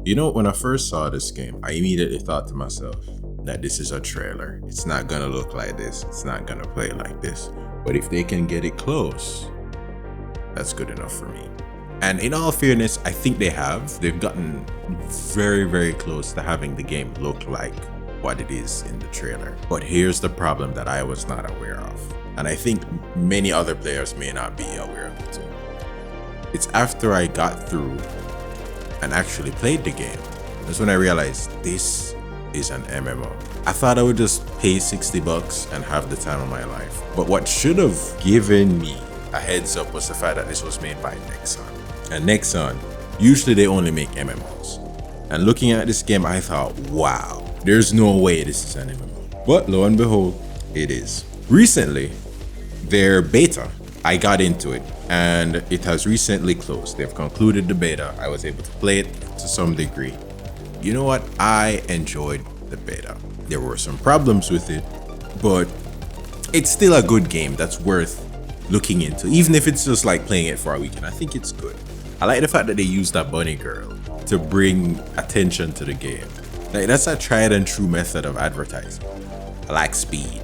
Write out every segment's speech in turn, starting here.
You know, when I first saw this game, I immediately thought to myself that this is a trailer. It's not gonna look like this. It's not gonna play like this. But if they can get it close, that's good enough for me. And in all fairness, I think they have. They've gotten very, very close to having the game look like what it is in the trailer. But here's the problem that I was not aware of. And I think many other players may not be aware of it too. It's after I got through and actually played the game, that's when I realized this is an MMO. I thought I would just pay 60 bucks and have the time of my life. But what should have given me a heads up was the fact that this was made by Nexon. And Nexon, usually they only make MMOs. And looking at this game, I thought, wow, there's no way this is an MMO. But lo and behold, it is. Recently, their beta, I got into it and it has recently closed. They've concluded the beta. I was able to play it to some degree. You know what? I enjoyed the beta. There were some problems with it, but it's still a good game that's worth looking into. Even if it's just like playing it for a weekend, I think it's good. I like the fact that they used that bunny girl to bring attention to the game. Like, that's a tried and true method of advertising. I like speed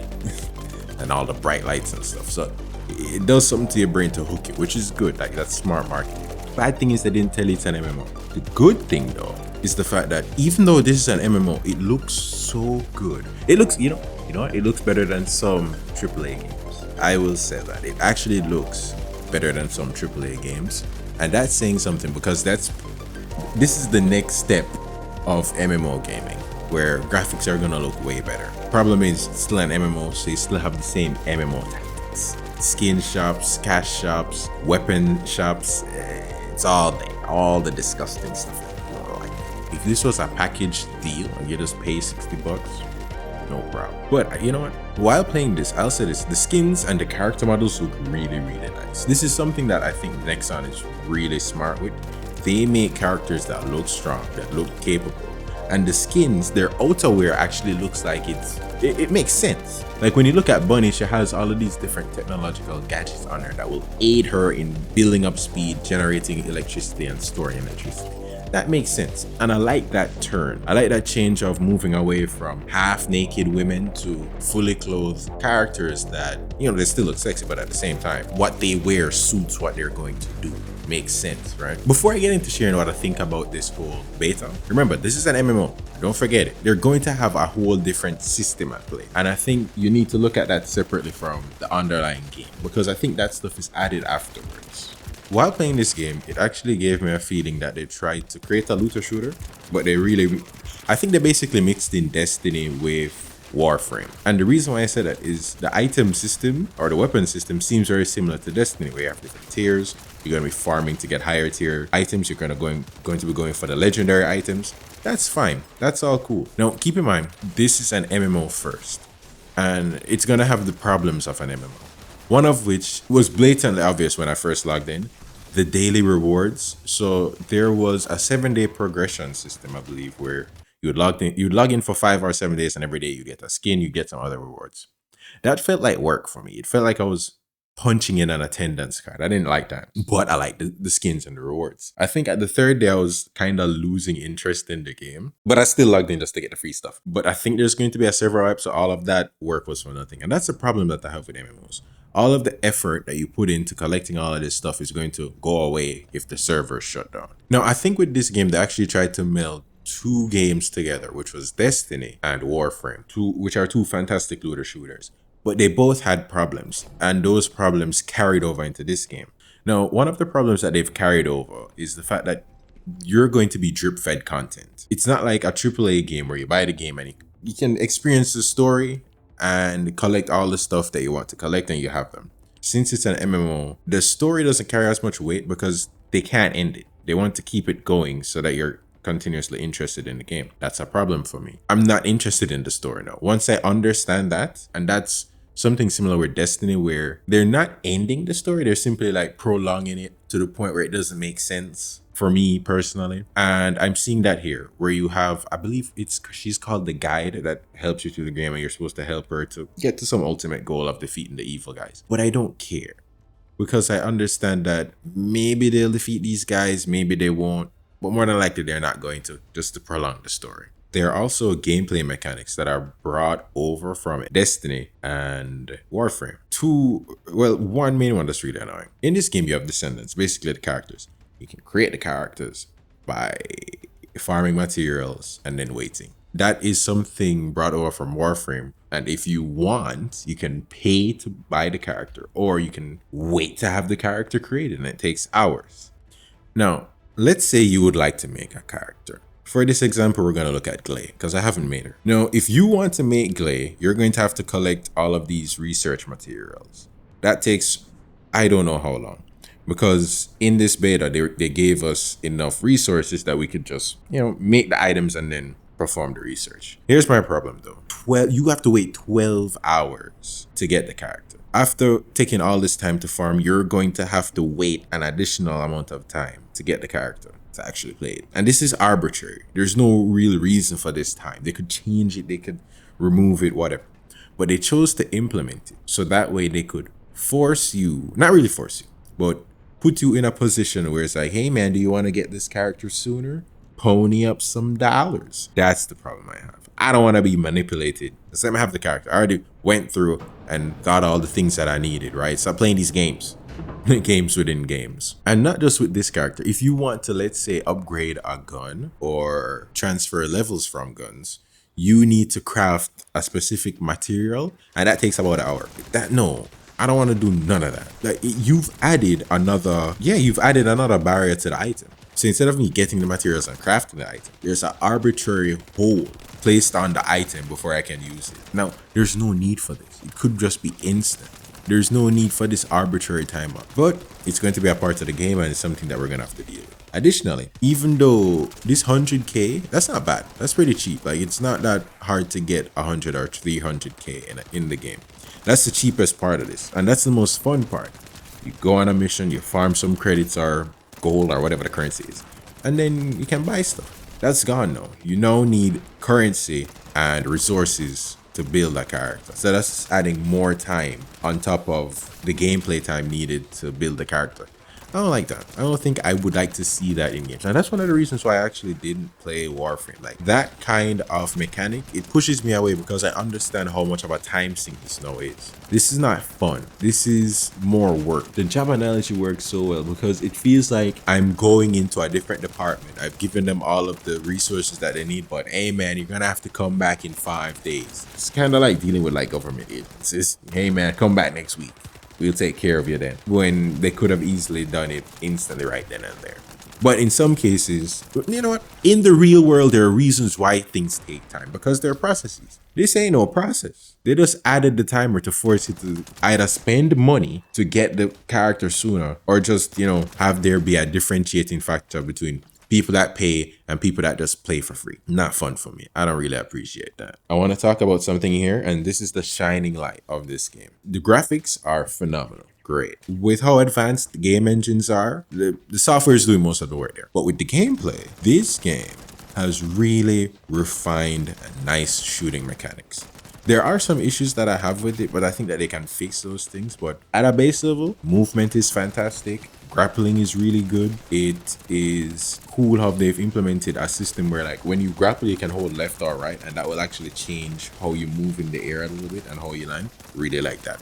and all the bright lights and stuff. So it does something to your brain to hook it, which is good. Like, that's smart marketing. Bad thing is they didn't tell you it's an MMO. The good thing though is the fact that even though this is an MMO, it looks so good. It looks, you know what? It looks better than some AAA games. I will say that it actually looks better than some AAA games, and that's saying something because this is the next step of MMO gaming, where graphics are gonna look way better. Problem is, it's still an MMO, so you still have the same MMO tactics. Skin shops, cash shops, weapon shops, it's all there. All the disgusting stuff. Like, if this was a package deal and you just pay 60 bucks, no problem. But you know what? While playing this, I'll say this, the skins and the character models look really, really nice. This is something that I think Nexon is really smart with. They make characters that look strong, that look capable. And the skins, their outerwear actually looks like it makes sense. Like when you look at Bunny, she has all of these different technological gadgets on her that will aid her in building up speed, generating electricity and storing electricity. That makes sense. And I like that turn. I like that change of moving away from half naked women to fully clothed characters that, you know, they still look sexy, but at the same time, what they wear suits what they're going to do. Makes sense, right? Before I get into sharing what I think about this whole beta, remember, this is an MMO. Don't forget it. They're going to have a whole different system at play. And I think you need to look at that separately from the underlying game, because I think that stuff is added afterwards. While playing this game, it actually gave me a feeling that they tried to create a looter shooter, but I think they basically mixed in Destiny with Warframe. And the reason why I say that is the item system or the weapon system seems very similar to Destiny, where you have different tiers. You're going to be farming to get higher tier items. You're going to be going for the legendary items. That's fine. That's all cool. Now, keep in mind, this is an MMO first, and it's going to have the problems of an MMO. One of which was blatantly obvious when I first logged in, the daily rewards. So there was a 7-day progression system, I believe, where you'd log in for 5 or 7 days, and every day you get a skin, you get some other rewards. That felt like work for me. It felt like I was punching in an attendance card. I didn't like that, but I liked the skins and the rewards. I think at the 3rd day, I was kind of losing interest in the game, but I still logged in just to get the free stuff. But I think there's going to be a server wipe, so all of that work was for nothing. And that's the problem that I have with MMOs. All of the effort that you put into collecting all of this stuff is going to go away if the server shut down. Now, I think with this game, they actually tried to meld 2 games together, which was Destiny and Warframe, which are 2 fantastic looter shooters. But they both had problems, and those problems carried over into this game. Now, one of the problems that they've carried over is the fact that you're going to be drip-fed content. It's not like a AAA game where you buy the game and you can experience the story and collect all the stuff that you want to collect and you have them. Since it's an MMO, the story doesn't carry as much weight because they can't end it. They want to keep it going so that you're continuously interested in the game. That's a problem for me. I'm not interested in the story now. Once I understand that, and that's something similar with Destiny, where they're not ending the story, they're simply like prolonging it to the point where it doesn't make sense for me personally. And I'm seeing that here, where you have, I believe she's called the guide that helps you through the game, and you're supposed to help her to get to some ultimate goal of defeating the evil guys. But I don't care, because I understand that maybe they'll defeat these guys, maybe they won't. but more than likely they're not going to, just to prolong the story. There are also gameplay mechanics that are brought over from Destiny and Warframe. One main one that's really annoying. In this game, you have Descendants, basically the characters. You can create the characters by farming materials and then waiting. That is something brought over from Warframe. And if you want, you can pay to buy the character, or you can wait to have the character created, and it takes hours. Now, let's say you would like to make a character. For this example, we're going to look at Glay, because I haven't made her. Now, if you want to make Glay, you're going to have to collect all of these research materials. That takes, I don't know how long. Because in this beta, they gave us enough resources that we could just, make the items and then perform the research. Here's my problem though. You have to wait 12 hours to get the character. After taking all this time to farm, you're going to have to wait an additional amount of time to get the character to actually play it. And this is arbitrary. There's no real reason for this time. They could change it, they could remove it, whatever. But they chose to implement it so that way they could force you, not really force you, but put you in a position where it's like, hey man, do you want to get this character sooner? Pony up some dollars. That's the problem I have. I don't want to be manipulated. The same I have the character. I already went through and got all the things that I needed, right? Stop playing these games. Games within games. And not just with this character. If you want to, let's say, upgrade a gun or transfer levels from guns, you need to craft a specific material, and that takes about an hour. No, I don't want to do none of that. Like, you've added another barrier to the item. So instead of me getting the materials and crafting the item, there's an arbitrary hold placed on the item before I can use it. Now, there's no need for this. It could just be instant. There's no need for this arbitrary timer, but it's going to be a part of the game, and it's something that we're going to have to deal with. Additionally, even though this 100k, that's not bad. That's pretty cheap. Like, it's not that hard to get 100 or 300k in the game. That's the cheapest part of this, and that's the most fun part. You go on a mission, you farm some credits or gold or whatever the currency is, and then you can buy stuff. That's gone now. You now need currency and resources to build a character. So that's adding more time on top of the gameplay time needed to build the character. I don't like that. I don't think I would like to see that in games. And that's one of the reasons why I actually didn't play Warframe. Like, that kind of mechanic, it pushes me away because I understand how much of a time sink this now is. This is not fun. This is more work. The job analogy works so well because it feels like I'm going into a different department. I've given them all of the resources that they need, but hey man, you're gonna have to come back in 5 days. It's kind of like dealing with like government agents. It's, hey man, come back next week. We'll take care of you then, when they could have easily done it instantly right then and there. But in some cases, you know what? In the real world, there are reasons why things take time, because there are processes. This ain't no process. They just added the timer to force you to either spend money to get the character sooner, or just, have there be a differentiating factor between people that pay and people that just play for free. Not fun for me. I don't really appreciate that. I want to talk about something here, and this is the shining light of this game. The graphics are phenomenal. Great. With how advanced the game engines are, the software is doing most of the work there. But with the gameplay, this game has really refined and nice shooting mechanics. There are some issues that I have with it, but I think that they can fix those things. But at a base level, movement is fantastic. Grappling is really good. It is cool how they've implemented a system where, like, when you grapple, you can hold left or right, and that will actually change how you move in the air a little bit and how you land. Really like that.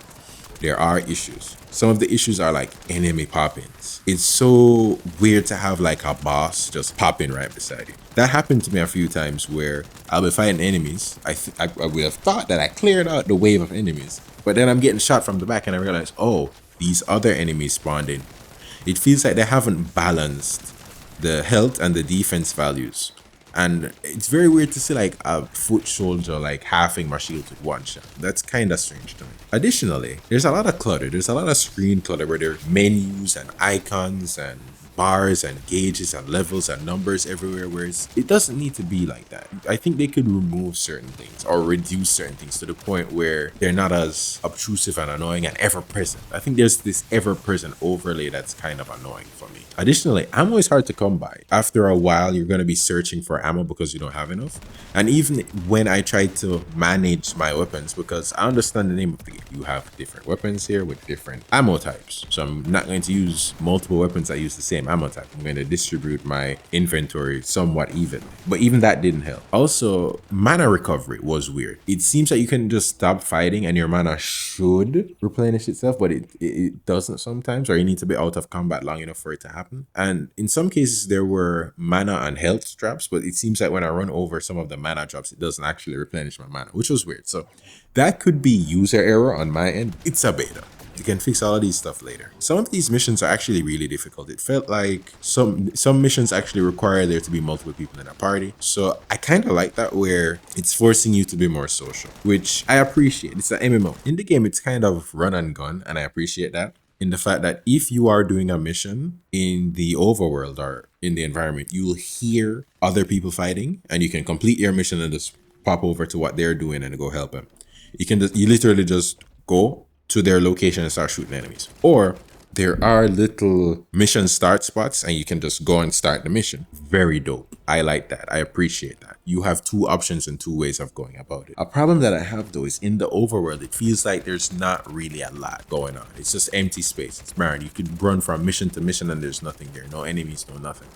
There are issues. Some of the issues are like enemy pop-ins. It's so weird to have like a boss just pop in right beside you. That happened to me a few times where I'll be fighting enemies. I would have thought that I cleared out the wave of enemies, but then I'm getting shot from the back and I realize, oh, these other enemies spawned in. It feels like they haven't balanced the health and the defense values. And it's very weird to see like a foot soldier like halving my shield with one shot. That's kind of strange to me. Additionally, there's a lot of clutter. There's a lot of screen clutter where there are menus and icons and bars and gauges and levels and numbers everywhere, whereas it doesn't need to be like that. I think they could remove certain things or reduce certain things to the point where they're not as obtrusive and annoying and ever-present. I think there's this ever-present overlay that's kind of annoying for me. Additionally, ammo is hard to come by. After a while, you're going to be searching for ammo because you don't have enough. And even when I try to manage my weapons, because I understand the name of the game, you have different weapons here with different ammo types. So I'm not going to use multiple weapons that use the same same ammo type. I'm going to distribute my inventory somewhat evenly. But even that didn't help. Also, mana recovery was weird. It seems that you can just stop fighting and your mana should replenish itself, but it doesn't sometimes, or you need to be out of combat long enough for it to happen. And in some cases, there were mana and health drops, but it seems like when I run over some of the mana drops, it doesn't actually replenish my mana, which was weird. So that could be user error on my end. It's a beta. You can fix all of these stuff later. Some of these missions are actually really difficult. It felt like some missions actually require there to be multiple people in a party. So I kind of like that, where it's forcing you to be more social, which I appreciate. It's an MMO. In the game, it's kind of run and gun, and I appreciate that. In the fact that if you are doing a mission in the overworld or in the environment, you'll hear other people fighting, and you can complete your mission and just pop over to what they're doing and go help them. You literally just go to their location and start shooting enemies. Or there are little mission start spots and you can just go and start the mission. Very dope. I like that. I appreciate that. You have two options and two ways of going about it. A problem that I have though is in the overworld, it feels like there's not really a lot going on. It's just empty space. It's barren. You could run from mission to mission and there's nothing there. No enemies, no nothing.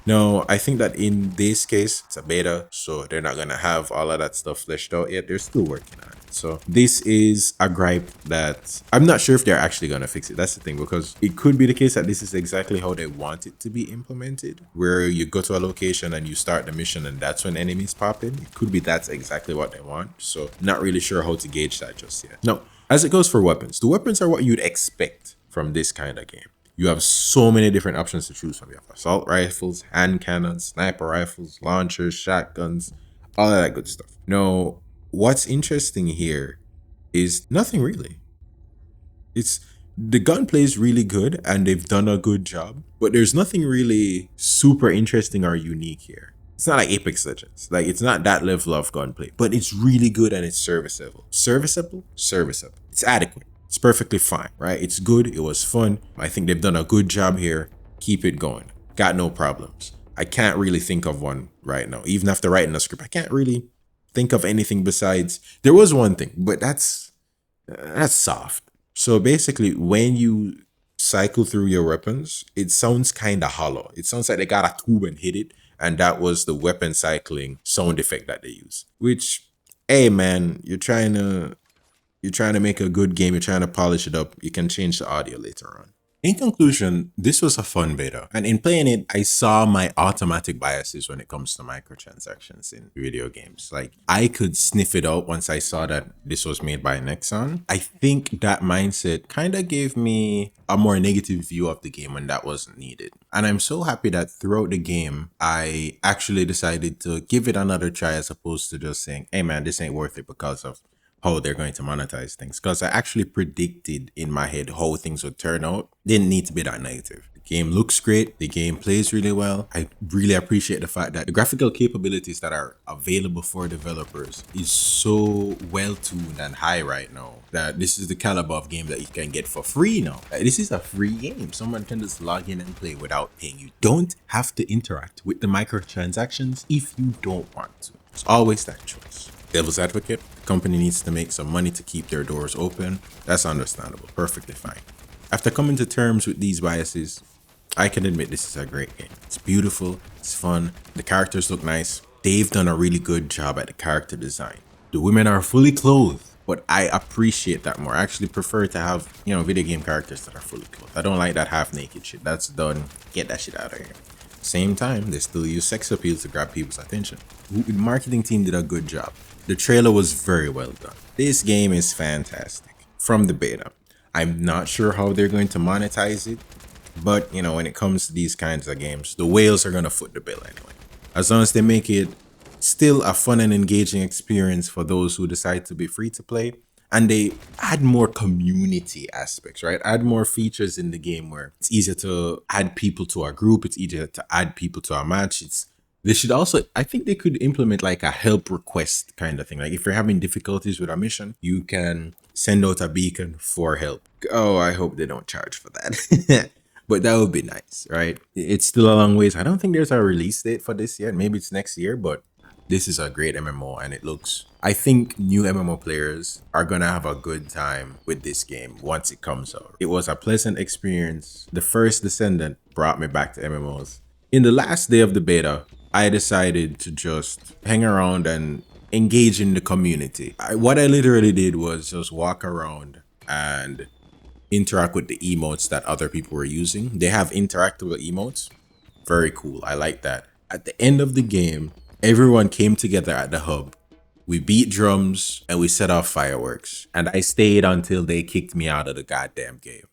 No, I think that in this case, it's a beta, so they're not going to have all of that stuff fleshed out yet. They're still working on it. So this is a gripe that I'm not sure if they're actually going to fix it. That's the thing, because it could be the case that this is exactly how they want it to be implemented, where you go to a location and you start the mission and that's when enemies pop in. It could be that's exactly what they want. So not really sure how to gauge that just yet. Now, as it goes for weapons, the weapons are what you'd expect from this kind of game. You have so many different options to choose from. You have assault rifles, hand cannons, sniper rifles, launchers, shotguns, all of that good stuff. Now, what's interesting here is nothing really. The gunplay is really good and they've done a good job, but there's nothing really super interesting or unique here. It's not like Apex Legends. Like, it's not that level of gunplay, but it's really good and it's serviceable. Serviceable? Serviceable. It's adequate. It's perfectly fine, right? It's good. It was fun. I think they've done a good job here. Keep it going. Got no problems. I can't really think of one right now. Even after writing a script, I can't really think of anything besides. There was one thing, but that's soft. So basically, when you cycle through your weapons, it sounds kind of hollow. It sounds like they got a tube and hit it, and that was the weapon cycling sound effect that they use. Which, hey man, you're trying to make a good game, you're trying to polish it up, you can change the audio later on. In conclusion, this was a fun beta, and in playing it, I saw my automatic biases when it comes to microtransactions in video games. Like, I could sniff it out once I saw that this was made by Nexon. I think that mindset kind of gave me a more negative view of the game when that wasn't needed. And I'm so happy that throughout the game, I actually decided to give it another try as opposed to just saying, hey man, this ain't worth it because of how they're going to monetize things, because I actually predicted in my head how things would turn out. Didn't need to be that negative. The game looks great. The game plays really well. I really appreciate the fact that the graphical capabilities that are available for developers is so well tuned and high right now that this is the caliber of game that you can get for free now. This is a free game. Someone can just log in and play without paying. You don't have to interact with the microtransactions if you don't want to. It's always that choice. Devil's advocate, the company needs to make some money to keep their doors open. That's understandable, perfectly fine. After coming to terms with these biases, I can admit this is a great game. It's beautiful, it's fun, the characters look nice. They've done a really good job at the character design. The women are fully clothed, but I appreciate that more. I actually prefer to have, video game characters that are fully clothed. I don't like that half naked shit. That's done. Get that shit out of here. Same time, they still use sex appeal to grab people's attention. The marketing team did a good job. The trailer was very well done. This game is fantastic from the beta. I'm not sure how they're going to monetize it, but when it comes to these kinds of games, the whales are going to foot the bill anyway. As long as they make it still a fun and engaging experience for those who decide to be free to play, and they add more community aspects, right? Add more features in the game where it's easier to add people to a group. It's easier to add people to a match. They should also, I think they could implement like a help request kind of thing. Like if you're having difficulties with a mission, you can send out a beacon for help. Oh, I hope they don't charge for that. But that would be nice, right? It's still a long ways. I don't think there's a release date for this yet. Maybe it's next year, but This is a great MMO and it looks, I think new MMO players are gonna have a good time with this game once it comes out. It was a pleasant experience. The First Descendant brought me back to MMOs. In the last day of the beta, I decided to just hang around and engage in the community. What I literally did was just walk around and interact with the emotes that other people were using. They have interactable emotes. Very cool. I like that. At the end of the game, everyone came together at the hub. We beat drums and we set off fireworks. And I stayed until they kicked me out of the goddamn game.